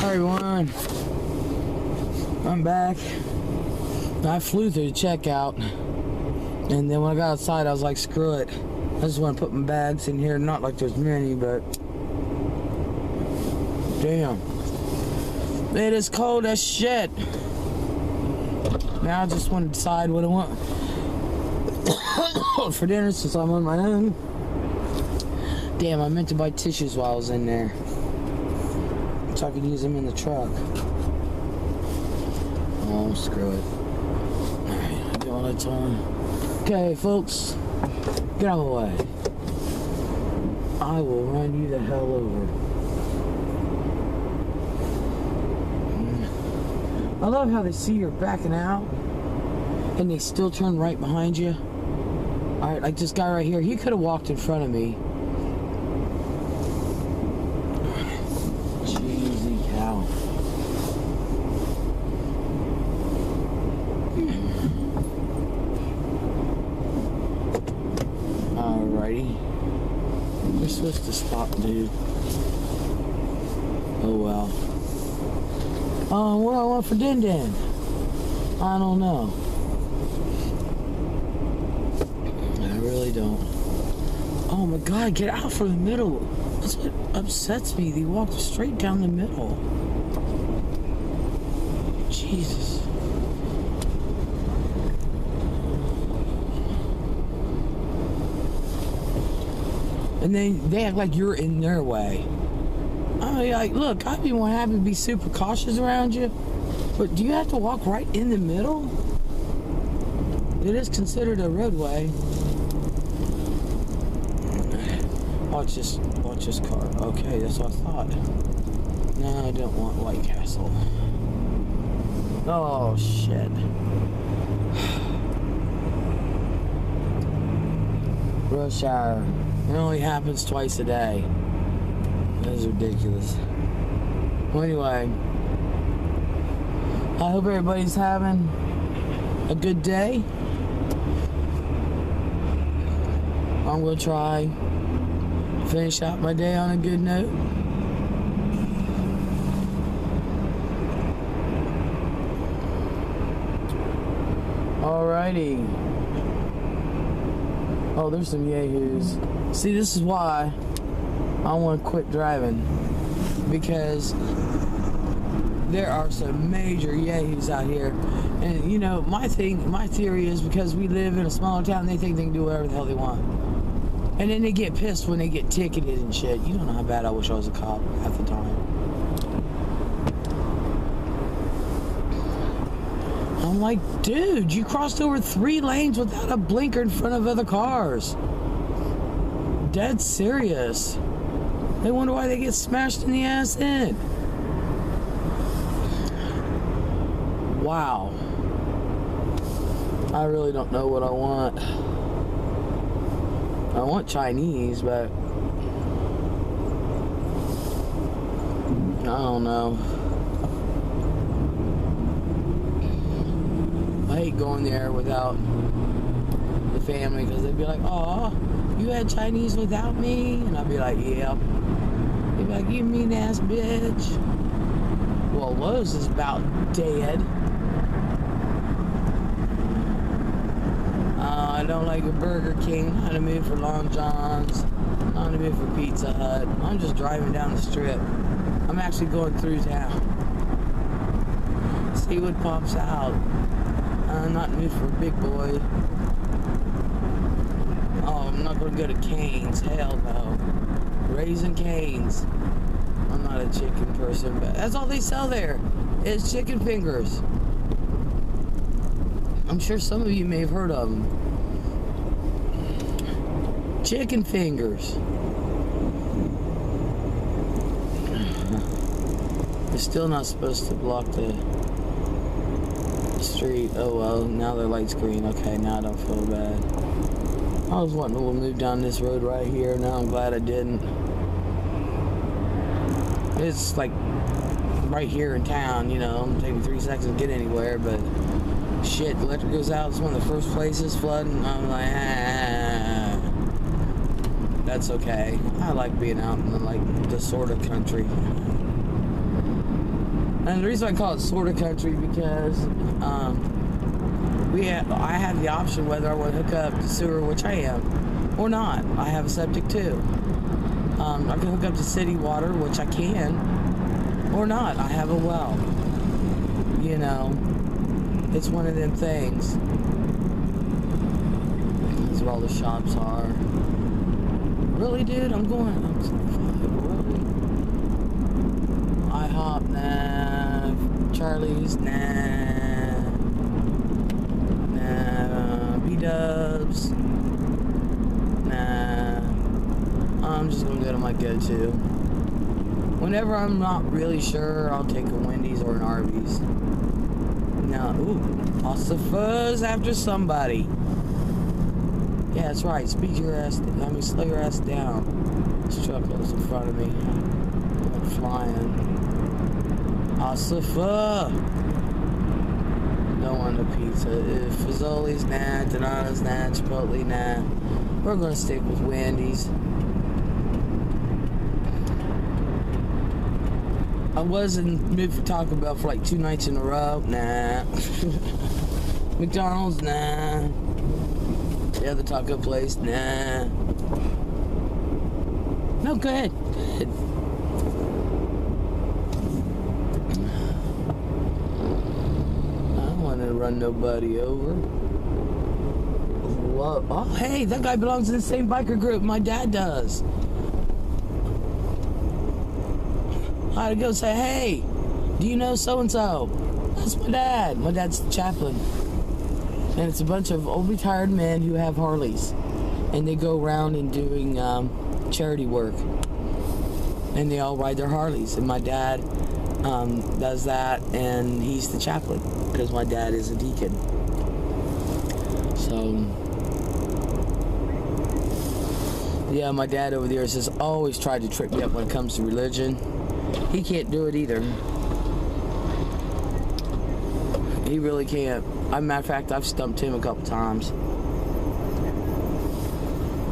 Hi everyone, I'm back. I flew through the checkout, and then when I got outside I was like, screw it, I just want to put my bags in here. Not like there's many, but damn, it is cold as shit. Now I just want to decide what I want for dinner since I'm on my own. Damn, I meant to buy tissues while I was in there, so I could use them in the truck. Oh, screw it. Alright, I do all that's on. Okay, folks, get out of the way. I will run you the hell over. I love how they see you're backing out and they still turn right behind you. Alright, like this guy right here, he could have walked in front of me. Cheesy cow. Alrighty. We're supposed to stop, dude. Oh well. What do I want for Din Din? I don't know. I really don't. Oh my god, get out from the middle. That's what upsets me. They walked straight down the middle. Jesus. And then they act like you're in their way. I mean, like, look, I'd be more happy to be super cautious around you, but do you have to walk right in the middle? It is considered a roadway. Watch this car. Okay, that's what I thought. No, I don't want White Castle. Oh, shit. Rush hour. It only happens twice a day. That is ridiculous. Well, anyway, I hope everybody's having a good day. I'm gonna try finish out my day on a good note. Alrighty. Oh, there's some yahoos. See, this is why I want to quit driving, because there are some major yahoos out here. And you know, my theory is because we live in a smaller town, they think they can do whatever the hell they want. And then they get pissed when they get ticketed and shit. You don't know how bad I wish I was a cop at the time. I'm like, dude, you crossed over 3 lanes without a blinker in front of other cars. Dead serious. They wonder why they get smashed in the ass in. Wow. I really don't know what I want. I want Chinese, but I don't know. I hate going there without the family, because they'd be like, "Oh, you had Chinese without me?" And I'd be like, "Yep." They'd be like, "You mean ass bitch." Well, Lowe's is about dead. I don't like a Burger King. I'm in the mood for Long John's. I'm in the mood for Pizza Hut. I'm just driving down the strip. I'm actually going through town. See what pops out. I'm not in the mood for a big boy. Oh, I'm not going to go to Cane's. Hell no. Raising Cane's. I'm not a chicken person, but that's all they sell there is chicken fingers. I'm sure some of you may have heard of them. Chicken fingers. They're still not supposed to block the street. Oh well, now their light's green. Okay, now I don't feel bad. I was wanting to move down this road right here. Now I'm glad I didn't. It's like right here in town, you know. It'll take me 3 seconds to get anywhere, but shit, the electric goes out. It's one of the first places flooding. I'm like, that's okay. I like being out in the sort of country. And the reason I call it sort of country because I have the option whether I want to hook up to sewer, which I am, or not. I have a septic too. I can hook up to city water, which I can, or not. I have a well. You know, it's one of them things. That's where all the shops are. Really, dude? I'm so really? IHOP, nah. Charlie's, nah. Nah. B-dubs, nah. I'm just gonna go to my go-to. Whenever I'm not really sure, I'll take a Wendy's or an Arby's. Now, ooh, also fuzz after somebody. Yeah, that's right. Speak your ass. Slow your ass down. This truck was in front of me. I'm flying. Asifa. Don't want a pizza. If Fazoli's, nah. Donato's, nah. Chipotle, nah. We're gonna stick with Wendy's. I was in mid for Taco Bell for like 2 nights in a row. Nah. McDonald's, nah. The other taco place, nah. No, go ahead. Go ahead. I don't want to run nobody over. Whoa. Oh, hey, that guy belongs in the same biker group my dad does. I had to go say, hey, do you know so-and-so? That's my dad. My dad's the chaplain. And it's a bunch of old retired men who have Harleys. And they go around and doing charity work. And they all ride their Harleys. And my dad does that, and he's the chaplain. Because my dad is a deacon. So, yeah, my dad over there has always tried to trip me up when it comes to religion. He can't do it either. He really can't. As a matter of fact, I've stumped him a couple times.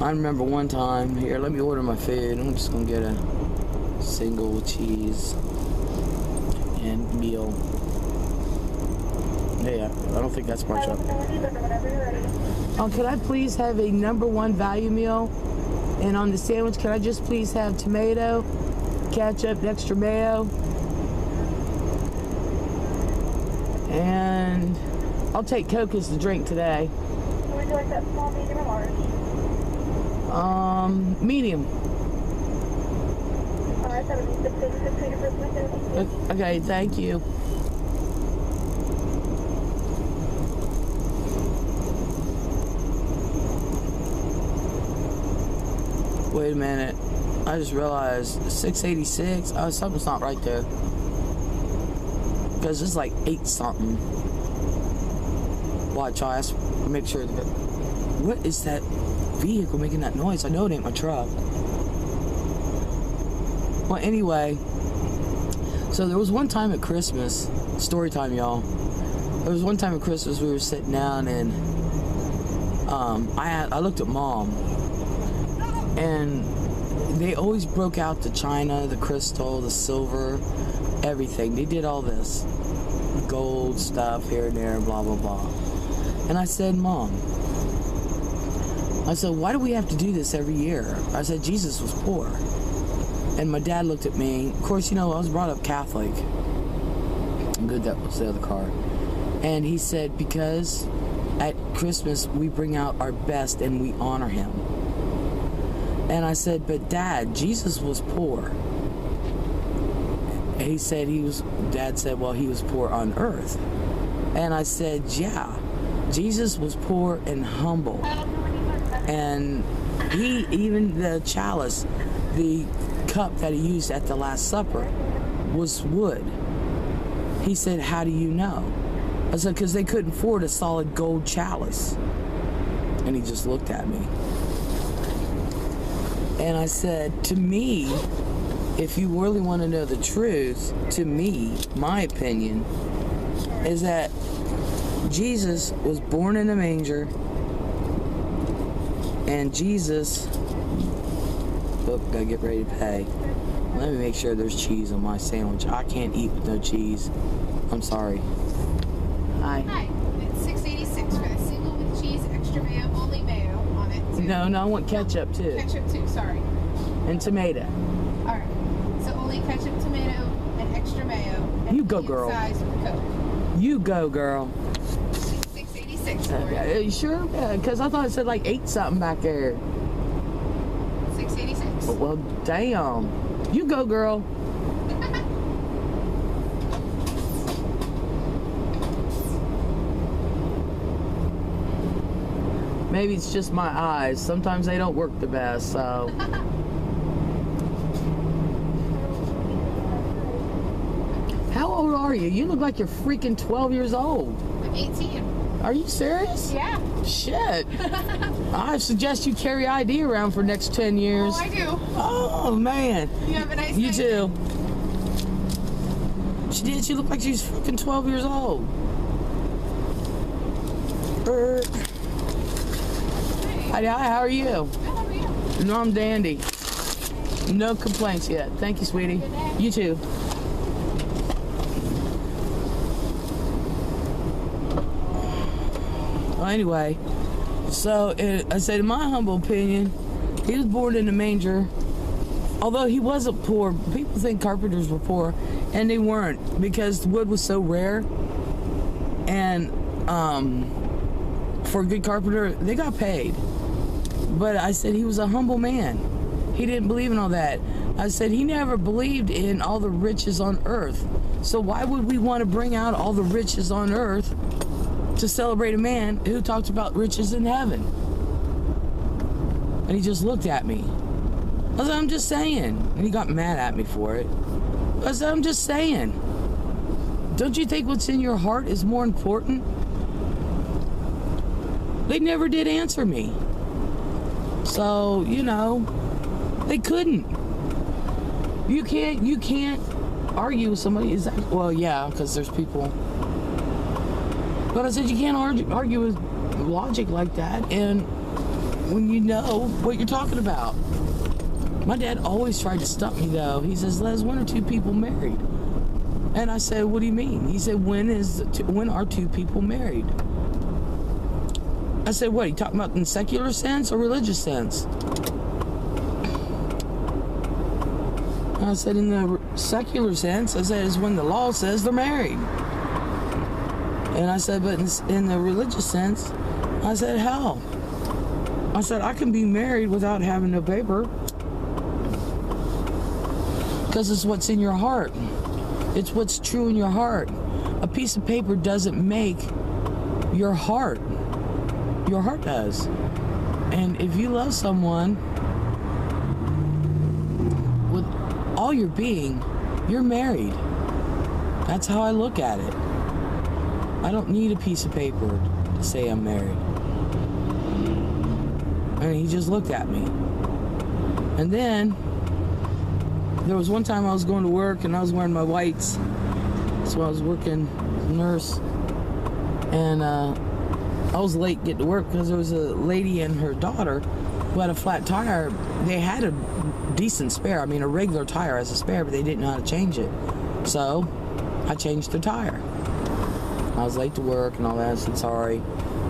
I remember one time, here, let me order my food. I'm just gonna get a single cheese and meal. Yeah, I don't think that's much up. Oh, could I please have a #1 value meal? And on the sandwich, can I just please have tomato, ketchup, extra mayo? And I'll take Coke as the drink today. Would you like that small, medium, or large? Medium. Alright, that would be $6.86 Okay, thank you. Wait a minute. I just realized $6.86. Oh, something's not right there. Because it's like 8 something. Watch, I'll ask, make sure that. What is that vehicle making that noise? I know it ain't my truck. Well, anyway. So there was one time at Christmas. Story time, y'all. There was one time at Christmas we were sitting down and I looked at Mom. And they always broke out the china, the crystal, the silver, everything. They did all this gold stuff here and there, blah, blah, blah. And I said, Mom, I said, why do we have to do this every year? I said, Jesus was poor. And my dad looked at me. Of course, you know, I was brought up Catholic. Good, that was the other car. And he said, because at Christmas we bring out our best and we honor him. And I said, but Dad, Jesus was poor. And he said Dad said, well, he was poor on earth. And I said, yeah, Jesus was poor and humble. And even the chalice, the cup that he used at the Last Supper was wood. He said, how do you know? I said, because they couldn't afford a solid gold chalice. And he just looked at me. And I said, to me, if you really want to know the truth, to me, my opinion, is that Jesus was born in a manger, and Jesus, oh, gotta get ready to pay. Let me make sure there's cheese on my sandwich. I can't eat with no cheese. I'm sorry. Hi. Hi. It's $6.86 for the single with cheese, extra mayo, only mayo on it. Too. No, I want ketchup too. Ketchup too, sorry. And tomato. Alright. So only ketchup, tomato, and extra mayo. And You go, girl. Size with Coke. You go, girl. $6.86 for Are it. you sure? Because I thought it said like 8 something back there. $6.86. Well, damn. You go, girl. Maybe it's just my eyes. Sometimes they don't work the best, so. How old are you? You look like you're freaking 12 years old. I'm 18. Are you serious? Yeah. Shit. I suggest you carry ID around for next 10 years. Oh, I do. Oh, man. You have a nice You day. too. She did. She looked like she was freaking 12 years old. Hi, how are you? How are you? No, I'm dandy. No complaints yet. Thank you, sweetie. Good day. You too. Well, anyway, so I said, in my humble opinion, he was born in a manger. Although he wasn't poor, people think carpenters were poor, and they weren't, because wood was so rare. And for a good carpenter, they got paid. But I said he was a humble man. He didn't believe in all that. I said he never believed in all the riches on earth. So why would we want to bring out all the riches on earth to celebrate a man who talked about riches in heaven? And he just looked at me. I said, I'm just saying. And he got mad at me for it. I said, I'm just saying. Don't you think what's in your heart is more important? They never did answer me. So, you know, they couldn't. You can't argue with somebody. Well, yeah, because there's people. But I said, you can't argue with logic like that, and when you know what you're talking about. My dad always tried to stump me, though. He says, Les, when are 2 people married? And I said, what do you mean? He said, when are 2 people married? I said, what, are you talking about in secular sense or religious sense? I said, in the secular sense, I said, is when the law says they're married. And I said, but in the religious sense, I said, hell. I said, I can be married without having no paper. Because it's what's in your heart. It's what's true in your heart. A piece of paper doesn't make your heart. Your heart does. And if you love someone with all your being, you're married. That's how I look at it. I don't need a piece of paper to say I'm married. And he just looked at me. And then there was one time I was going to work and I was wearing my whites. So I was working as a nurse. And I was late getting to work because there was a lady and her daughter who had a flat tire. They had a decent spare. I mean, a regular tire has a spare, but they didn't know how to change it. So I changed their tire. I was late to work and all that. I said, sorry.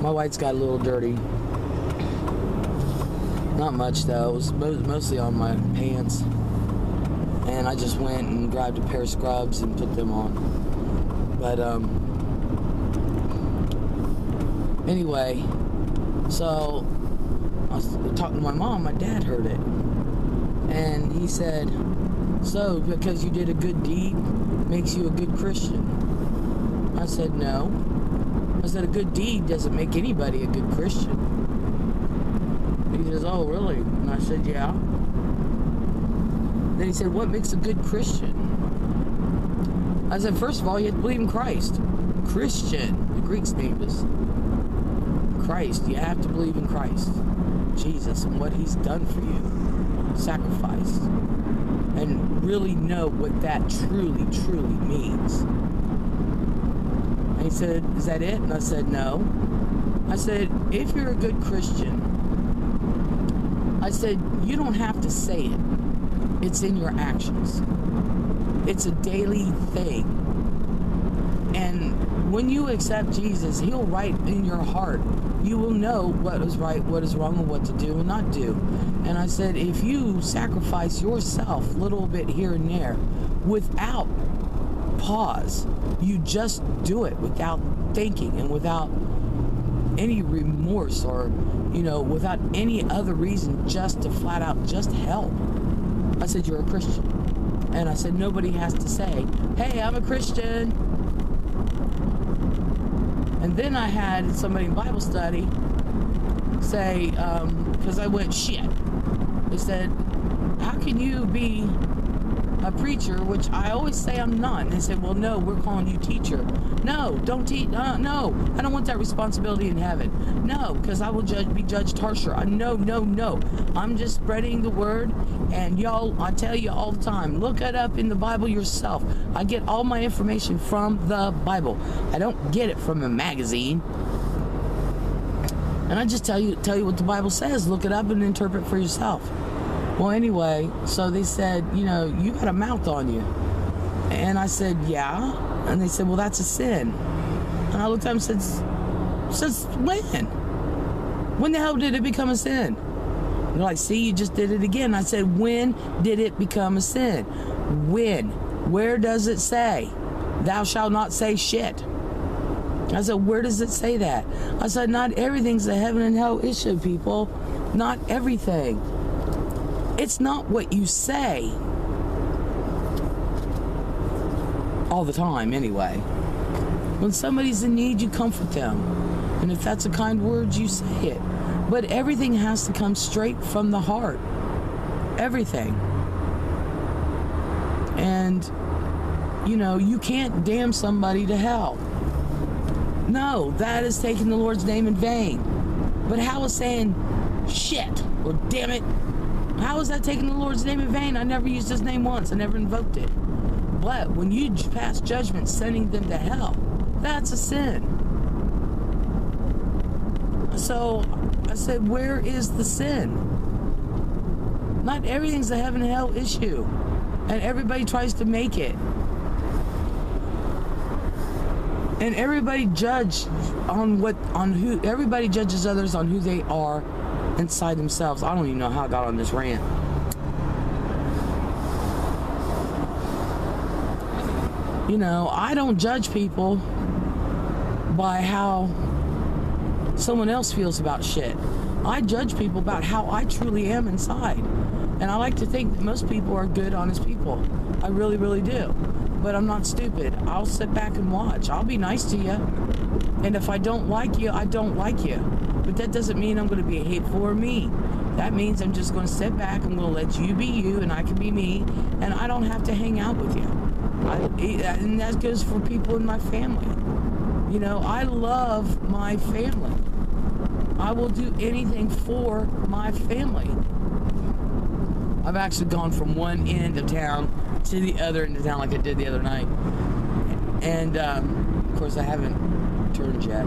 My whites got a little dirty. Not much, though. It was mostly on my pants. And I just went and grabbed a pair of scrubs and put them on. But, anyway, so I was talking to my mom. My dad heard it. And he said, so because you did a good deed makes you a good Christian? I said, no. I said, a good deed doesn't make anybody a good Christian. He says, oh, really? And I said, yeah. Then he said, what makes a good Christian? I said, first of all, you have to believe in Christ. Christian. The Greek's name is Christ. You have to believe in Christ. Jesus and what he's done for you. Sacrifice. And really know what that truly, truly means. And he said, is that it? And I said, no. I said, if you're a good Christian, I said, you don't have to say it. It's in your actions. It's a daily thing. And when you accept Jesus, he'll write in your heart. You will know what is right, what is wrong, and what to do and not do. And I said, if you sacrifice yourself a little bit here and there without pause, you just do it without thinking and without any remorse or, without any other reason, just to flat out just help. I said, you're a Christian. And I said, nobody has to say, hey, I'm a Christian. And then I had somebody in Bible study say, because I went, shit. They said, how can you be a preacher, which I always say I'm not? And they said, well, no, we're calling you teacher. No, don't teach. No, I don't want that responsibility in heaven. No, because I will be judged harsher. No. I'm just spreading the word. And y'all, I tell you all the time, look it up in the Bible yourself. I get all my information from the Bible. I don't get it from a magazine. And I just tell you what the Bible says. Look it up and interpret for yourself. Well, anyway, so they said, you got a mouth on you. And I said, yeah. And they said, well, that's a sin. And I looked at them and said, since when? When the hell did it become a sin? They're like, see, you just did it again. I said, when did it become a sin? When? Where does it say? Thou shalt not say shit. I said, where does it say that? I said, not everything's a heaven and hell issue, people. Not everything. It's not what you say. All the time, anyway. When somebody's in need, you comfort them. And if that's a kind word, you say it. But everything has to come straight from the heart. Everything. And, you can't damn somebody to hell. No, that is taking the Lord's name in vain. But how is saying shit or damn it? How is that taking the Lord's name in vain? I never used his name once. I never invoked it. But when you pass judgment sending them to hell, that's a sin. So I said, where is the sin? Not everything's a heaven and hell issue. And everybody tries to make it. And everybody everybody judges others on who they are inside themselves. I don't even know how I got on this rant. I don't judge people by how someone else feels about shit. I judge people about how I truly am inside. And I like to think that most people are good, honest people. I really, really do. But I'm not stupid. I'll sit back and watch. I'll be nice to you. And if I don't like you, I don't like you. But that doesn't mean I'm going to be hateful or mean. That means I'm just going to sit back. I'm going to let you be you and I can be me. And I don't have to hang out with you. And that goes for people in my family. I love my family. I will do anything for my family. I've actually gone from one end of town to the other end of town like I did the other night. And, of course, I haven't turned yet.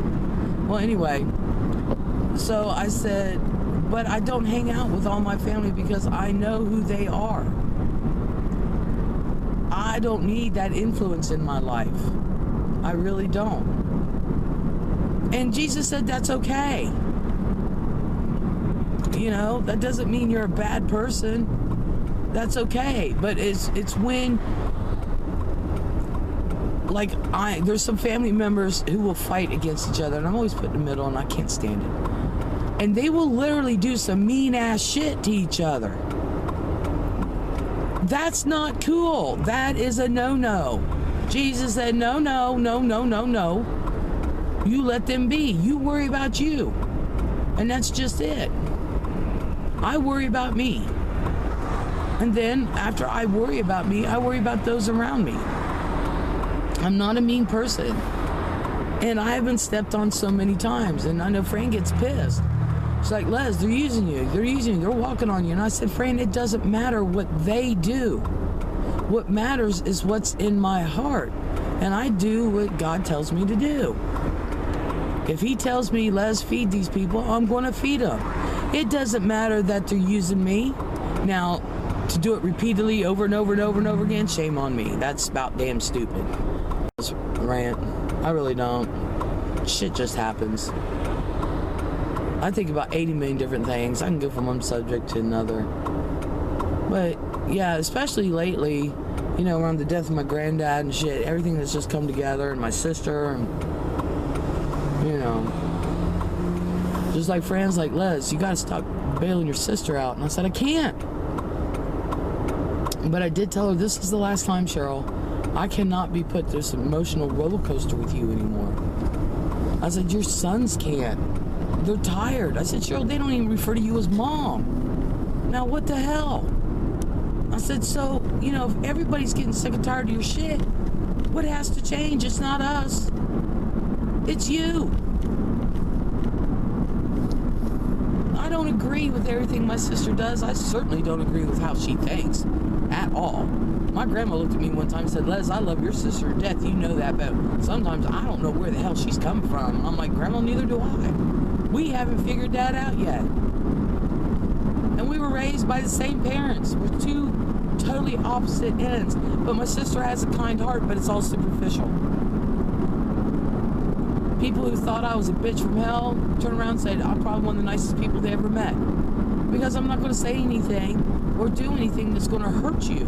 Well, anyway, so I said, but I don't hang out with all my family because I know who they are. I don't need that influence in my life. I really don't. And Jesus said that's okay. That doesn't mean you're a bad person. That's okay. But it's when, there's some family members who will fight against each other, and I'm always put in the middle, and I can't stand it. And they will literally do some mean-ass shit to each other. That's not cool. That is a no-no. Jesus said, no. You let them be. You worry about you. And that's just it. I worry about me. And then after I worry about me, I worry about those around me. I'm not a mean person. And I have been stepped on so many times. And I know Fran gets pissed. She's like, Les, they're using you. They're walking on you. And I said, Fran, it doesn't matter what they do. What matters is what's in my heart. And I do what God tells me to do. If he tells me, Les, feed these people, I'm going to feed them. It doesn't matter that they're using me. Now, to do it repeatedly over and over and over and over again, shame on me. That's about damn stupid. This rant. I really don't. Shit just happens. I think about 80 million different things. I can go from one subject to another. But, yeah, especially lately, you know, around the death of my granddad and shit, everything that's just come together, and my sister, and, you know, just like friends like, Les, you gotta stop bailing your sister out. And I said, I can't. But I did tell her, this is the last time, Cheryl. I cannot be put through this emotional roller coaster with you anymore. I said, your sons can't. They're tired. I said, Cheryl, they don't even refer to you as mom. Now, what the hell? I said, so, you know, if everybody's getting sick and tired of your shit, what has to change? It's not us. It's you. I don't agree with everything my sister does. I certainly don't agree with how she thinks at all. My grandma looked at me one time and said, Les, I love your sister to death. You know that, but sometimes I don't know where the hell she's coming from. I'm like, Grandma, neither do I. We haven't figured that out yet. And we were raised by the same parents. We're two totally opposite ends. But my sister has a kind heart, but it's all superficial. People who thought I was a bitch from hell turn around and say I'm probably one of the nicest people they ever met. Because I'm not going to say anything or do anything that's going to hurt you.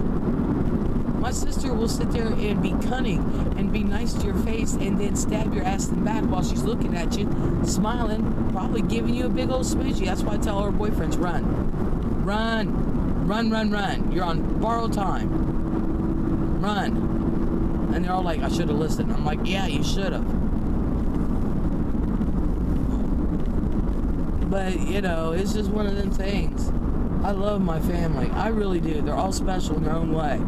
My sister will sit there and be cunning and be nice to your face and then stab your ass in the back while she's looking at you, smiling, probably giving you a big old smoochie. That's why I tell her boyfriends, run. Run. Run, run, run. You're on borrowed time. Run. And they're all like, I should have listened. I'm like, yeah, you should have. But, you know, it's just one of them things. I love my family. I really do. They're all special in their own way.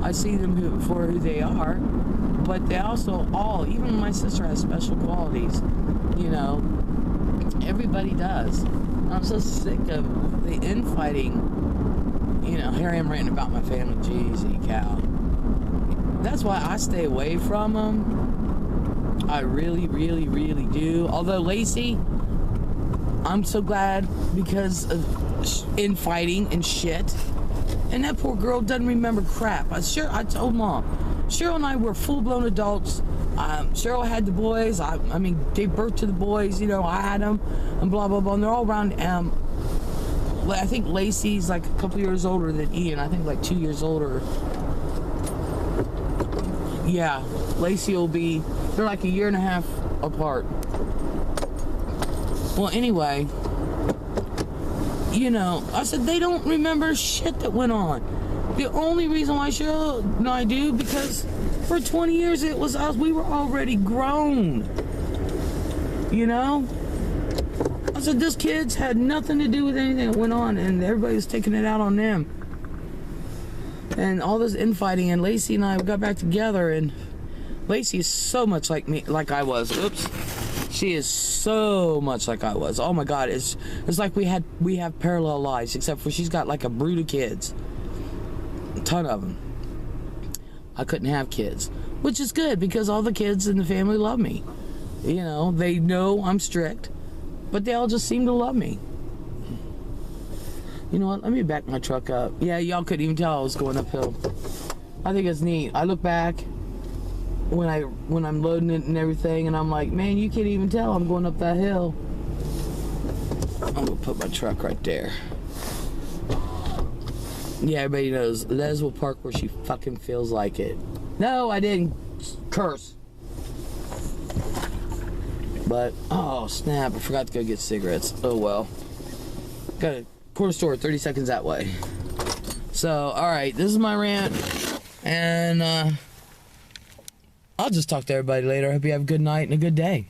I see them for who they are, but they also all, even my sister has special qualities, you know, everybody does. I'm so sick of the infighting, you know, here I am ranting about my family, jeez, cow. That's why I stay away from them. I really, really, really do. Although Lacey, I'm so glad because of infighting and shit. And that poor girl doesn't remember crap. I told Mom, Cheryl and I were full-blown adults. Cheryl had the boys. I mean, gave birth to the boys. You know, I had them, and blah blah blah. And they're all around. I think Lacey's like a couple years older than Ian. I think like 2 years older. Yeah, Lacey will be. They're like a year and a half apart. Well, anyway. You know, I said, they don't remember shit that went on. The only reason why Cheryl and I do, because for 20 years it was us. We were already grown. You know? I said, those kids had nothing to do with anything that went on, and everybody was taking it out on them. And all this infighting, and Lacey and I got back together, and Lacey is so much like me, like I was. Oops. She is so much like I was. Oh my God, it's like we have parallel lives, except for she's got like a brood of kids, a ton of them. I couldn't have kids, which is good because all the kids in the family love me. You know, they know I'm strict, but they all just seem to love me. You know what? Let me back my truck up. Yeah, y'all couldn't even tell I was going uphill. I think it's neat. I look back when I'm loading it and everything, and I'm like, man, you can't even tell I'm going up that hill. I'm gonna put my truck right there. Yeah, everybody knows Les will park where she fucking feels like it. No, I didn't curse. But oh snap, I forgot to go get cigarettes. Oh well. Got a corner store 30 seconds that way. So alright, this is my rant, and I'll just talk to everybody later. I hope you have a good night and a good day.